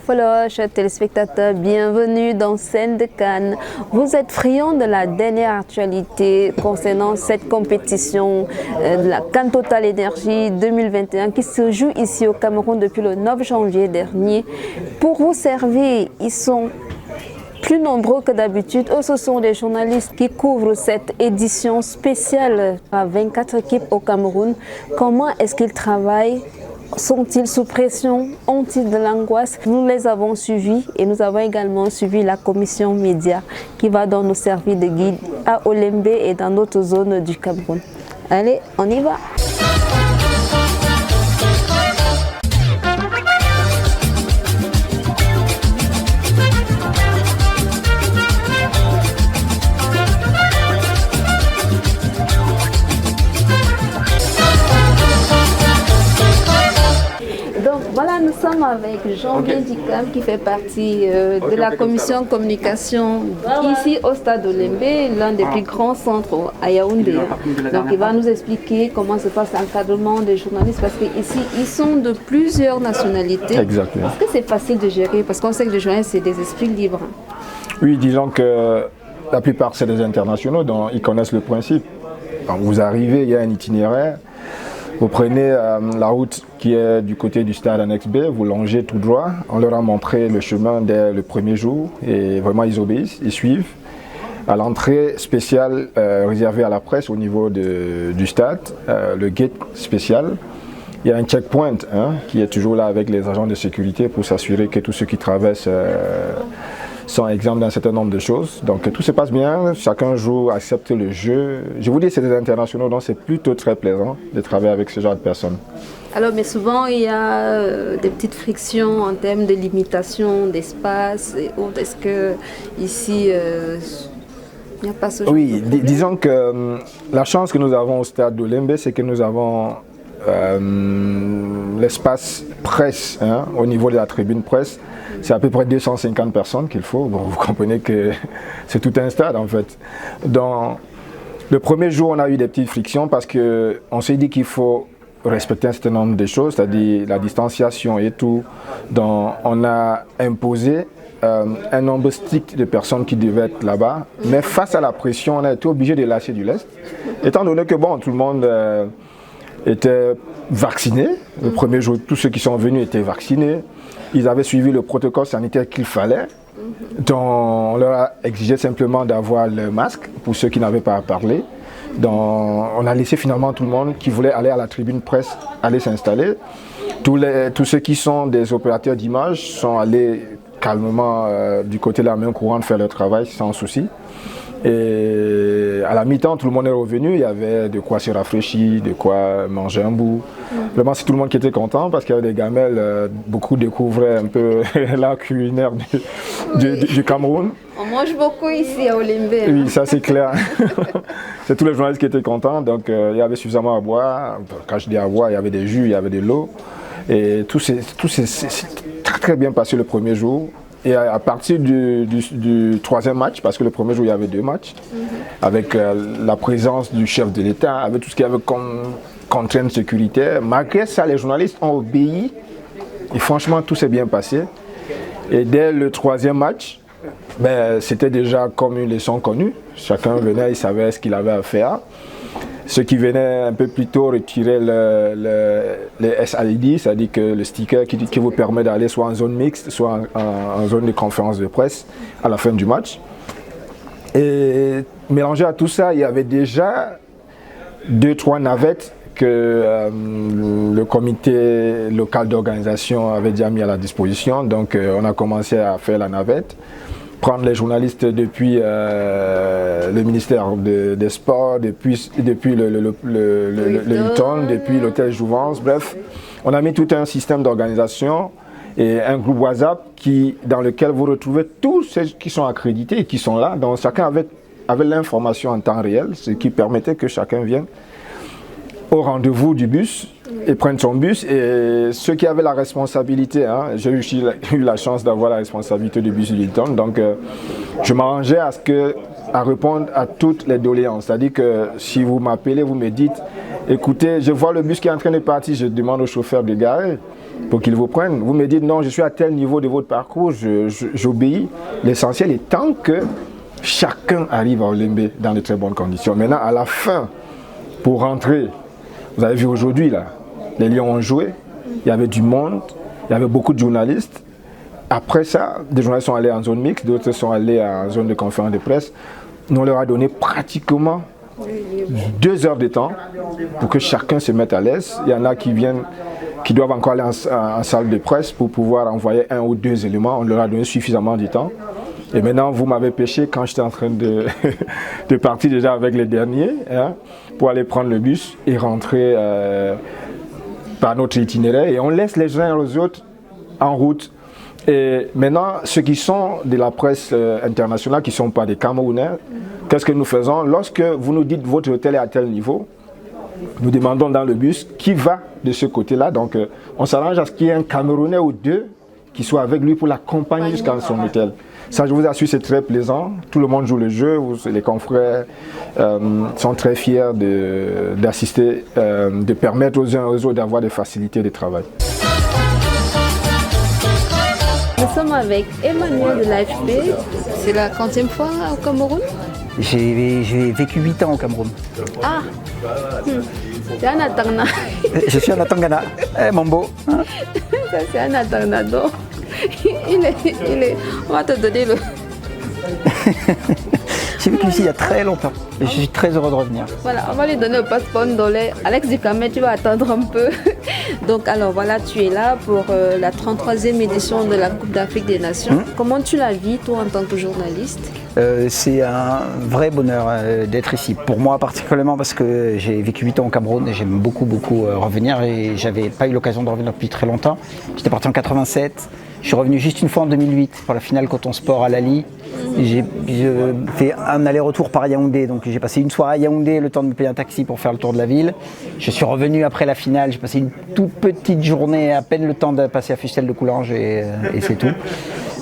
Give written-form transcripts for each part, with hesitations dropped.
followers, chers téléspectateurs, bienvenue dans Scène de Cannes. Vous êtes friands de la dernière actualité concernant cette compétition de la Cannes Total Énergie 2021 qui se joue ici au Cameroun depuis le 9 janvier dernier. Pour vous servir, ils sont plus nombreux que d'habitude. Ce sont des journalistes qui couvrent cette édition spéciale à 24 équipes au Cameroun. Comment est-ce qu'ils travaillent? Sont-ils sous pression? Ont-ils de l'angoisse? Nous les avons suivis et nous avons également suivi la commission média qui va donc nous servir de guide à Olembe et dans d'autres zones du Cameroun. Allez, on y va! Voilà, nous sommes avec Jean Dicam qui fait partie de la commission communication ici au stade Olembe, l'un des plus grands centres à Yaoundé. Donc il va nous expliquer comment se passe l'encadrement des journalistes parce qu'ici ils sont de plusieurs nationalités. Exactement. Est-ce que c'est facile de gérer? Parce qu'on sait que les journalistes c'est des esprits libres. Oui, disons que la plupart c'est des internationaux, donc ils connaissent le principe. Quand vous arrivez, il y a un itinéraire. Vous prenez la route qui est du côté du stade Annexe B, vous longez tout droit. On leur a montré le chemin dès le premier jour et vraiment ils obéissent, ils suivent. À l'entrée spéciale réservée à la presse au niveau du stade, le gate spécial, il y a un checkpoint qui est toujours là avec les agents de sécurité pour s'assurer que tous ceux qui traversent sont exempts d'un certain nombre de choses. Donc tout se passe bien, chacun joue, accepte le jeu. Je vous dis, c'est des internationaux, donc c'est plutôt très plaisant de travailler avec ce genre de personnes. Alors, mais souvent, il y a des petites frictions en termes de limitation d'espace et autres. Est-ce que ici, il n'y a pas ce genre de problème? Disons que la chance que nous avons au stade d'Olembe, c'est que nous avons l'espace presse, au niveau de la tribune presse. C'est à peu près 250 personnes qu'il faut. Bon, vous comprenez que c'est tout un stade en fait. Dans le premier jour, on a eu des petites frictions parce qu'on s'est dit qu'il faut respecter un certain nombre de choses, c'est-à-dire la distanciation et tout. Donc, on a imposé un nombre strict de personnes qui devaient être là-bas. Mais face à la pression, on a été obligé de lâcher du lest. Étant donné que bon, tout le monde était vacciné. Le premier jour, tous ceux qui sont venus étaient vaccinés. Ils avaient suivi le protocole sanitaire qu'il fallait. Donc, on leur a exigé simplement d'avoir le masque pour ceux qui n'avaient pas à parler. Donc, on a laissé finalement tout le monde qui voulait aller à la tribune presse aller s'installer. Tous ceux qui sont des opérateurs d'image sont allés calmement du côté de la main courante faire leur travail sans souci. Et à la mi-temps, tout le monde est revenu, il y avait de quoi se rafraîchir, de quoi manger un bout. Vraiment, c'est tout le monde qui était content parce qu'il y avait des gamelles, beaucoup découvraient un peu l'art culinaire du Cameroun. On mange beaucoup ici à Olembe. Oui, ça c'est clair. C'est tous les journalistes qui étaient contents, donc il y avait suffisamment à boire. Quand je dis à boire, il y avait des jus, il y avait de l'eau. Et tout s'est très très bien passé le premier jour. Et à partir du troisième match, parce que le premier jour il y avait 2 matchs, avec la présence du chef de l'État, avec tout ce qu'il y avait comme contraintes sécuritaires, malgré ça les journalistes ont obéi et franchement tout s'est bien passé. Et dès le troisième match, c'était déjà comme une leçon connue, chacun venait, il savait ce qu'il avait à faire. Ceux qui venaient un peu plus tôt retiraient le SID, c'est-à-dire que le sticker qui vous permet d'aller soit en zone mixte, soit en zone de conférence de presse à la fin du match. Et mélangé à tout ça, il y avait déjà 2-3 navettes que le comité local d'organisation avait déjà mis à la disposition. Donc on a commencé à faire la navette. Prendre les journalistes depuis le ministère des Sports, depuis le Hilton, depuis l'hôtel Jouvence, bref. On a mis tout un système d'organisation et un groupe WhatsApp dans lequel vous retrouvez tous ceux qui sont accrédités et qui sont là. Donc chacun avait l'information en temps réel, ce qui permettait que chacun vienne au rendez-vous du bus et prenne son bus. Et ceux qui avaient la responsabilité, j'ai eu la chance d'avoir la responsabilité du bus du Hilton, donc je m'arrangeais à répondre à toutes les doléances. C'est-à-dire que si vous m'appelez, vous me dites, écoutez, je vois le bus qui est en train de partir, je demande au chauffeur de garer. pour qu'ils vous prennent. Vous me dites non, je suis à tel niveau de votre parcours, j'obéis. L'essentiel est tant que chacun arrive à Olembe dans de très bonnes conditions. Maintenant, à la fin, pour rentrer, vous avez vu aujourd'hui là, les Lions ont joué, il y avait du monde, il y avait beaucoup de journalistes. Après ça, des journalistes sont allés en zone mixte, d'autres sont allés en zone de conférence de presse. Nous, on leur a donné pratiquement 2 heures de temps pour que chacun se mette à l'aise. Il y en a qui viennent, qui doivent encore aller en salle de presse pour pouvoir envoyer 1 ou 2 éléments. On leur a donné suffisamment de temps. Et maintenant, vous m'avez pêché quand j'étais en train de partir déjà avec les derniers, hein, pour aller prendre le bus et rentrer par notre itinéraire. Et on laisse les uns aux autres en route. Et maintenant, ceux qui sont de la presse internationale, qui ne sont pas des Camerounais, qu'est-ce que nous faisons? Lorsque vous nous dites votre hôtel est à tel niveau, nous demandons dans le bus qui va de ce côté-là. Donc, on s'arrange à ce qu'il y ait un Camerounais ou 2 qui soit avec lui pour l'accompagner jusqu'à son hôtel. Ça, je vous assure, c'est très plaisant. Tout le monde joue le jeu. Les confrères sont très fiers d'assister, de permettre aux uns et aux autres d'avoir des facilités de travail. Nous sommes avec Emmanuel de l'AFP. C'est la 40e fois au Cameroun? J'ai vécu 8 ans au Cameroun. Ah, c'est un Atangana. Je suis un Atangana. Mambo. Hein? Ça, c'est un Atangana. On va te donner le... J'ai vécu ici il y a très longtemps et je suis très heureux de revenir. Voilà, on va lui donner le passeport ndolé. Alex Ducamé, tu vas attendre un peu. Donc alors voilà, tu es là pour la 33e édition de la Coupe d'Afrique des Nations. Comment tu la vis, toi, en tant que journaliste? C'est un vrai bonheur d'être ici. Pour moi particulièrement parce que j'ai vécu 8 ans au Cameroun et j'aime beaucoup revenir et j'avais pas eu l'occasion de revenir depuis très longtemps. J'étais parti en 87. Je suis revenu juste une fois en 2008 pour la finale Coton Sport à Lali. J'ai fait un aller-retour par Yaoundé, donc j'ai passé une soirée à Yaoundé, le temps de me payer un taxi pour faire le tour de la ville. Je suis revenu après la finale, j'ai passé une toute petite journée, à peine le temps de passer à Fustel de Coulanges et c'est tout.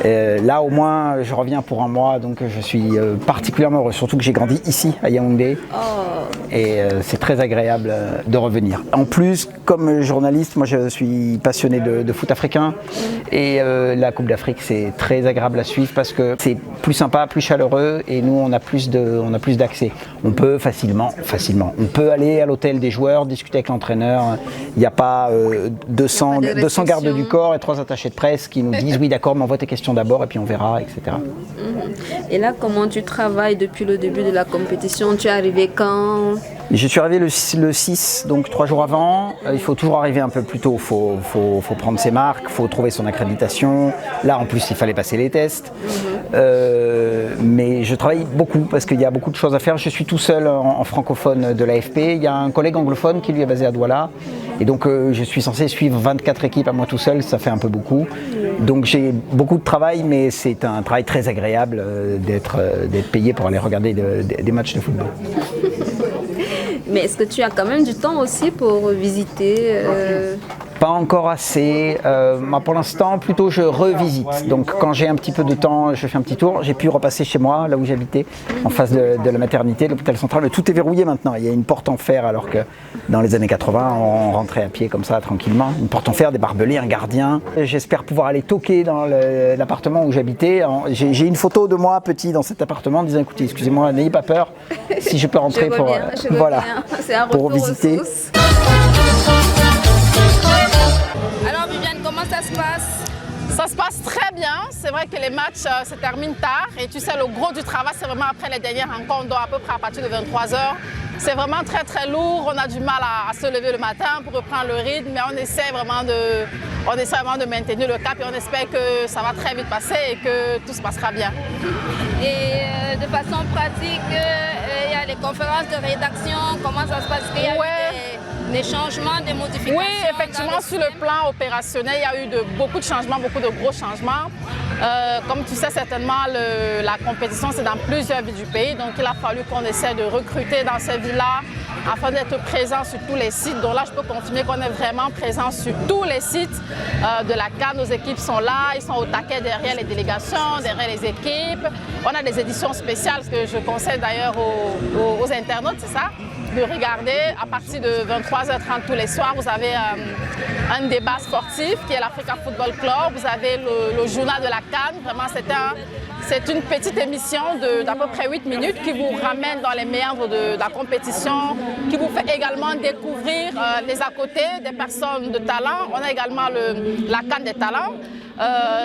Là au moins je reviens pour un mois, donc je suis particulièrement heureux, surtout que j'ai grandi ici à Yaoundé et c'est très agréable de revenir. En plus, comme journaliste, moi je suis passionné de foot africain et la Coupe d'Afrique c'est très agréable à suivre parce que c'est plus sympa, plus chaleureux et nous on a plus d'accès. On peut facilement, on peut aller à l'hôtel des joueurs, discuter avec l'entraîneur. Il n'y a pas 200 gardes du corps et 3 attachés de presse qui nous disent oui d'accord mais envoie tes questions d'abord et puis on verra, etc. Et là, comment tu travailles depuis le début de la compétition? Tu es arrivé quand? Je suis arrivé le 6, donc 3 jours avant. Il faut toujours arriver un peu plus tôt, il faut prendre ses marques, il faut trouver son accréditation. Là, en plus, il fallait passer les tests. Mais je travaille beaucoup parce qu'il y a beaucoup de choses à faire. Je suis tout seul en francophone de l'AFP. Il y a un collègue anglophone qui lui est basé à Douala. Et donc, je suis censé suivre 24 équipes à moi tout seul, ça fait un peu beaucoup. Donc, j'ai beaucoup de travail, mais c'est un travail très agréable d'être payé pour aller regarder des matchs de football. Mais est-ce que tu as quand même du temps aussi pour visiter Pas encore assez. Pour l'instant, plutôt je revisite. Donc quand j'ai un petit peu de temps, je fais un petit tour. J'ai pu repasser chez moi, là où j'habitais, en face de la maternité, l'hôpital central. Mais tout est verrouillé maintenant. Il y a une porte en fer alors que dans les années 80, on rentrait à pied comme ça, tranquillement. Une porte en fer, des barbelés, un gardien. J'espère pouvoir aller toquer dans l'appartement où j'habitais. J'ai une photo de moi petit dans cet appartement en disant écoutez, excusez-moi, n'ayez pas peur. Si je peux rentrer pour visiter. Alors Viviane, comment ça se passe? Ça se passe très bien. C'est vrai que les matchs se terminent tard et tu sais, le gros du travail, c'est vraiment après les dernières rencontres, donc à peu près à partir de 23h. C'est vraiment très très lourd, on a du mal à se lever le matin pour reprendre le rythme, mais on essaie vraiment de maintenir le cap et on espère que ça va très vite passer et que tout se passera bien. Et de façon pratique, il y a les conférences de rédaction, comment ça se passe? Est-ce qu'il y a eu des changements, des modifications? Oui, effectivement, sur le plan opérationnel, il y a eu beaucoup de changements, beaucoup de gros changements. Comme tu sais certainement, la compétition c'est dans plusieurs villes du pays, donc il a fallu qu'on essaie de recruter dans ces villes-là afin d'être présent sur tous les sites. Donc là, je peux confirmer qu'on est vraiment présent sur tous les sites de la CAN. Nos équipes sont là, ils sont au taquet derrière les délégations, derrière les équipes. On a des éditions spéciales que je conseille d'ailleurs aux internautes, c'est ça? de regarder. À partir de 23h30 tous les soirs, vous avez un débat sportif qui est l'Africa Football Club. Vous avez le journal de la CAN. Vraiment, c'est une petite émission d'à peu près 8 minutes qui vous ramène dans les méandres de la compétition, qui vous fait également découvrir les à côté des personnes de talent. On a également la CAN des talents.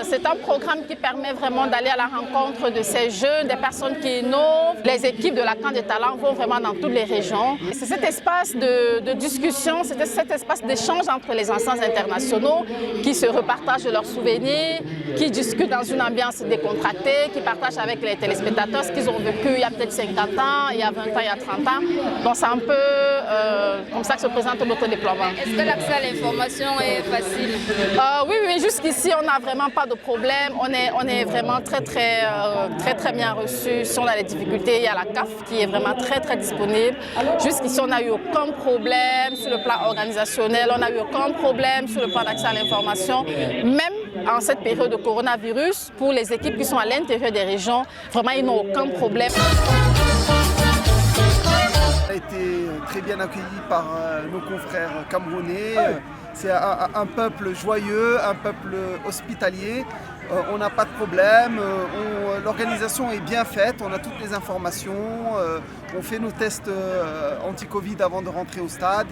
C'est un programme qui permet vraiment d'aller à la rencontre de ces jeunes, des personnes qui innovent. Les équipes de la CAN des talents vont vraiment dans toutes les régions. C'est cet espace de discussion, c'est cet espace d'échange entre les anciens internationaux qui se repartagent leurs souvenirs, qui discutent dans une ambiance décontractée, qui partagent avec les téléspectateurs ce qu'ils ont vécu il y a peut-être 50 ans, il y a 20 ans, il y a 30 ans. Donc c'est un peu comme ça que se présente notre déploiement. Est-ce que l'accès à l'information est facile? Oui, jusqu'ici on n'a vraiment pas de problème. On est vraiment très bien reçus. Si on a des difficultés, il y a la CAF qui est vraiment très disponible. Jusqu'ici on n'a eu aucun problème sur le plan organisationnel, on n'a eu aucun problème sur le plan d'accès à l'information. Même en cette période de coronavirus, pour les équipes qui sont à l'intérieur des régions, vraiment ils n'ont aucun problème. On a été très bien accueillis par nos confrères camerounais. C'est un peuple joyeux, un peuple hospitalier. On n'a pas de problème. L'organisation est bien faite. On a toutes les informations. On fait nos tests anti-Covid avant de rentrer au stade.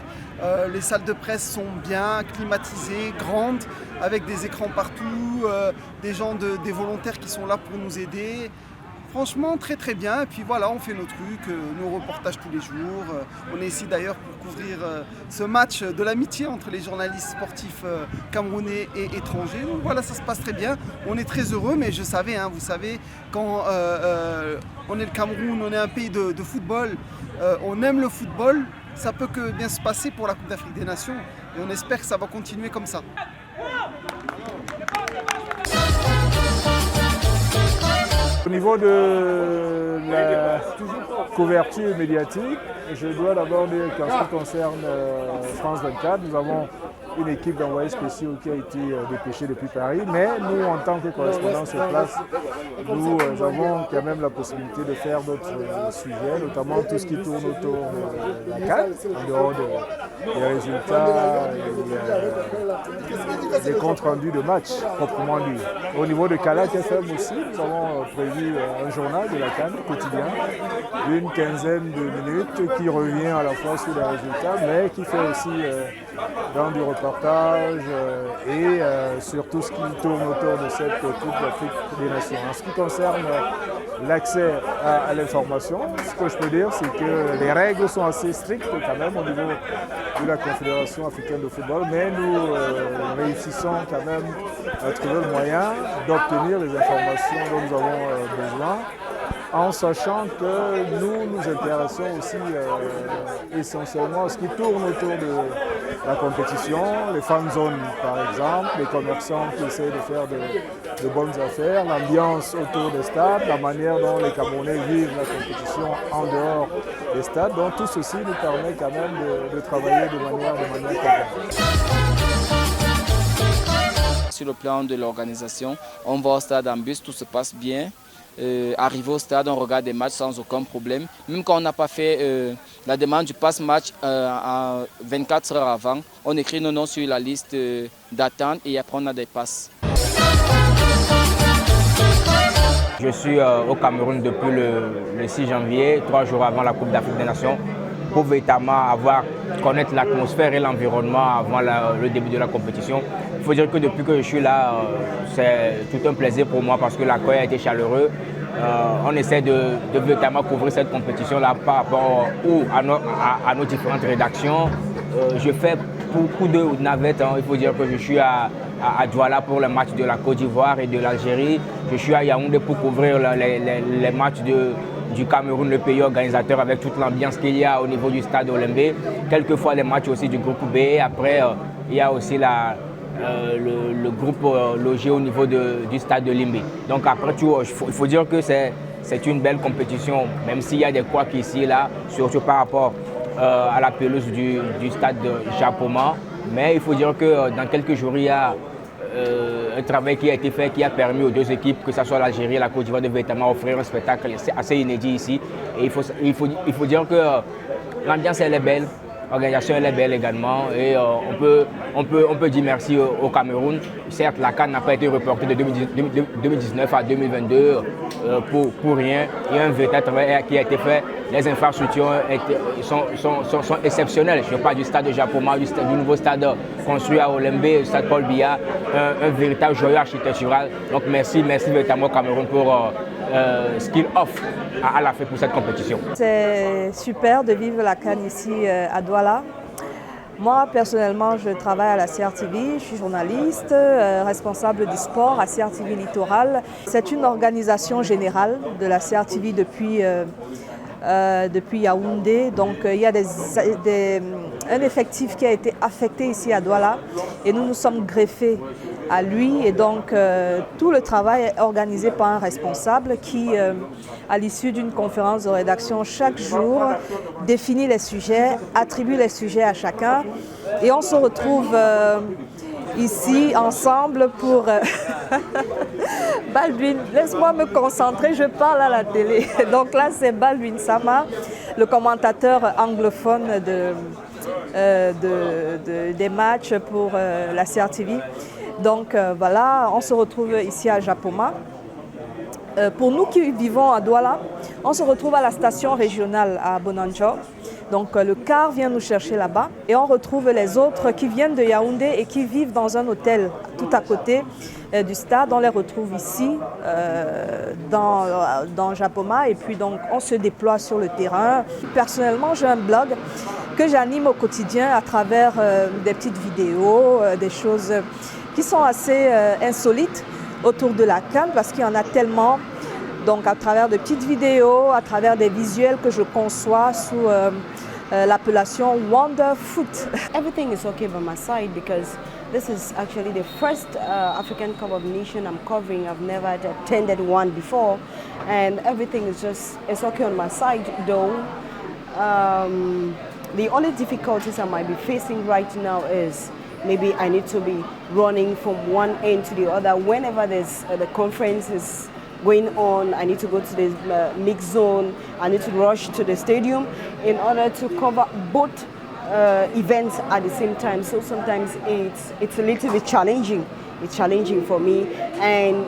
Les salles de presse sont bien climatisées, grandes, avec des écrans partout, des volontaires qui sont là pour nous aider. Franchement, très bien. Et puis voilà, on fait nos trucs, nos reportages tous les jours. On est ici d'ailleurs pour couvrir ce match de l'amitié entre les journalistes sportifs camerounais et étrangers. Donc voilà, ça se passe très bien. On est très heureux, mais je savais, vous savez, quand on est le Cameroun, on est un pays de football, on aime le football, ça peut que bien se passer pour la Coupe d'Afrique des Nations. Et on espère que ça va continuer comme ça. Au niveau de la couverture médiatique, je dois d'abord dire qu'en ce qui concerne France 24, nous avons une équipe d'envoyés spéciaux qui a été dépêchée depuis Paris, mais nous, en tant que correspondants sur place, nous avons quand même la possibilité de faire d'autres sujets, notamment tout ce qui tourne autour de la CAN, en dehors des résultats et des comptes rendus de match proprement dit. Au niveau de Calac FM aussi, nous avons prévu un journal de la CAN quotidien d'une quinzaine de minutes qui revient à la fois sur les résultats, mais qui fait aussi dans du reportage et sur tout ce qui tourne autour de cette Coupe d'Afrique des Nations. En ce qui concerne l'accès à l'information, ce que je peux dire, c'est que les règles sont assez strictes quand même au niveau de la Confédération africaine de football, mais nous réussissons quand même à trouver le moyen d'obtenir les informations dont nous avons besoin, en sachant que nous nous intéressons aussi essentiellement à ce qui tourne autour de la compétition, les fan zones par exemple, les commerçants qui essayent de faire de bonnes affaires, l'ambiance autour des stades, la manière dont les Camerounais vivent la compétition en dehors des stades. Donc tout ceci nous permet quand même de travailler de manière complète. Sur le plan de l'organisation, on va au stade en bus, tout se passe bien. Arrivé au stade, on regarde des matchs sans aucun problème. Même quand on n'a pas fait la demande du pass-match 24 heures avant, on écrit nos noms sur la liste d'attente et après on a des passes. Je suis au Cameroun depuis le 6 janvier, 3 jours avant la Coupe d'Afrique des Nations, pour véritablement connaître l'atmosphère et l'environnement avant le début de la compétition. Il faut dire que depuis que je suis là, c'est tout un plaisir pour moi parce que l'accueil a été chaleureux. On essaie de véritablement couvrir cette compétition-là par rapport à nos différentes rédactions. Je fais beaucoup de navettes. Il faut dire que je suis à Douala pour le match de la Côte d'Ivoire et de l'Algérie. Je suis à Yaoundé pour couvrir les matchs du Cameroun, le pays organisateur, avec toute l'ambiance qu'il y a au niveau du stade Olembe. Quelquefois les matchs aussi du groupe B. Après, il y a aussi le groupe logé au niveau du stade de Limbe. Donc après tout, il faut dire que c'est une belle compétition, même s'il y a des couacs ici et là, surtout par rapport à la pelouse du stade de Japoma. Mais il faut dire que dans quelques jours, il y a un travail qui a été fait, qui a permis aux deux équipes, que ce soit l'Algérie et la Côte d'Ivoire, de véritablement offrir un spectacle assez inédit ici. Et il faut dire que l'ambiance elle est belle. L'organisation elle est belle également et on peut dire merci au Cameroun. Certes, la CAN n'a pas été reportée de 2019 à 2022 pour rien. Il y a un véritable travail qui a été fait. Les infrastructures sont exceptionnelles. Je parle du stade de Japoma, du nouveau stade construit à Olembe, du stade Paul Biya, un véritable joyau architectural. Donc merci véritablement au Cameroun pour ce qu'il offre à l'Afrique pour cette compétition. C'est super de vivre la CAN ici à Douala. Moi, personnellement, je travaille à la CRTV, je suis journaliste, responsable du sport à CRTV Littoral. C'est une organisation générale de la CRTV depuis Yaoundé. Donc, il y a un effectif qui a été affecté ici à Douala et nous nous sommes greffés à lui. Et donc, tout le travail est organisé par un responsable qui, à l'issue d'une conférence de rédaction chaque jour, définit les sujets, attribue les sujets à chacun. Et on se retrouve ici ensemble pour... Baldwin, laisse-moi me concentrer, je parle à la télé. Donc là, c'est Baldwin Sama, le commentateur anglophone des matchs pour la CRTV. Donc voilà, on se retrouve ici à Japoma. Pour nous qui vivons à Douala, on se retrouve à la station régionale à Bonanjo. Donc le car vient nous chercher là-bas et on retrouve les autres qui viennent de Yaoundé et qui vivent dans un hôtel tout à côté du stade. On les retrouve ici dans Japoma et puis donc on se déploie sur le terrain. Personnellement, j'ai un blog que j'anime au quotidien à travers des petites vidéos, des choses qui sont assez insolites autour de la CAN parce qu'il y en a tellement. Donc à travers de petites vidéos, à travers des visuels que je conçois sous l'appellation Wonder Foot. Everything is okay by my side because this is actually the first African Cup of Nations I'm covering. I've never attended one before and everything is it's okay on my side though. The only difficulties I might be facing right now is maybe I need to be running from one end to the other. Whenever there's the conference is going on, I need to go to the mix zone, I need to rush to the stadium in order to cover both events at the same time. So sometimes it's a little bit challenging. It's challenging for me, and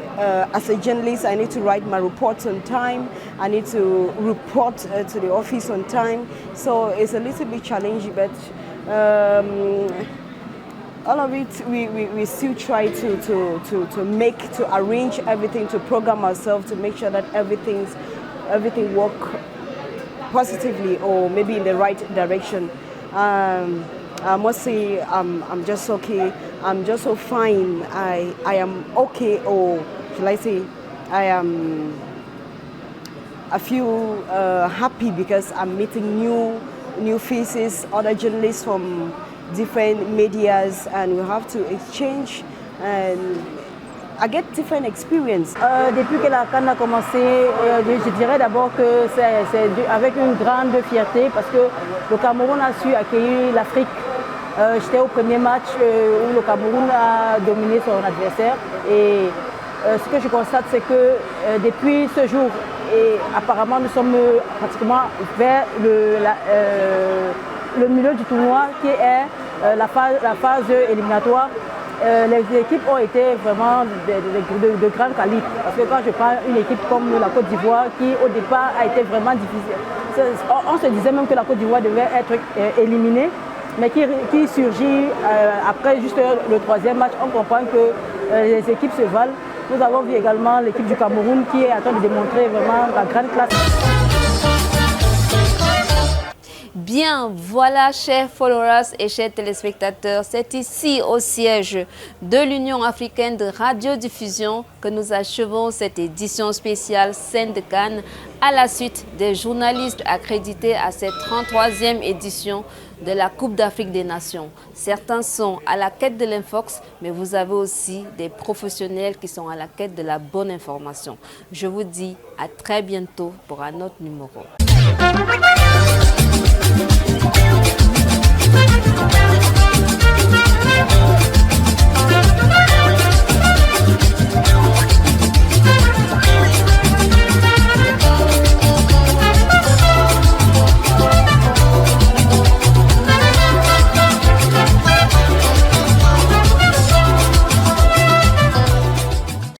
as a journalist I need to write my reports on time, I need to report to the office on time, so it's a little bit challenging, but all of it, we still try to arrange everything, to program ourselves, to make sure that everything work positively or maybe in the right direction. I must say I'm just okay. I'm just so fine. I am okay, or shall I say, I feel happy because I'm meeting new faces, other journalists from different medias, and we have to exchange and I get different experience. Depuis que la CAN a commencé, je dirais d'abord que c'est avec une grande fierté parce que le Cameroun a su accueillir l'Afrique. J'étais au premier match où le Cameroun a dominé son adversaire et ce que je constate c'est que depuis ce jour, et apparemment nous sommes pratiquement vers le milieu du tournoi qui est la phase éliminatoire. Les équipes ont été vraiment de grande qualité. Parce que quand je prends une équipe comme la Côte d'Ivoire qui au départ a été vraiment difficile, on se disait même que la Côte d'Ivoire devait être éliminée, mais qui surgit après juste le troisième match. On comprend que les équipes se valent. Nous avons vu également l'équipe du Cameroun qui est en train de démontrer vraiment la grande classe. Bien, voilà, chers followers et chers téléspectateurs, c'est ici au siège de l'Union africaine de radiodiffusion que nous achevons cette édition spéciale Scène de CAN à la suite des journalistes accrédités à cette 33e édition de la Coupe d'Afrique des Nations. Certains sont à la quête de l'infox, mais vous avez aussi des professionnels qui sont à la quête de la bonne information. Je vous dis à très bientôt pour un autre numéro.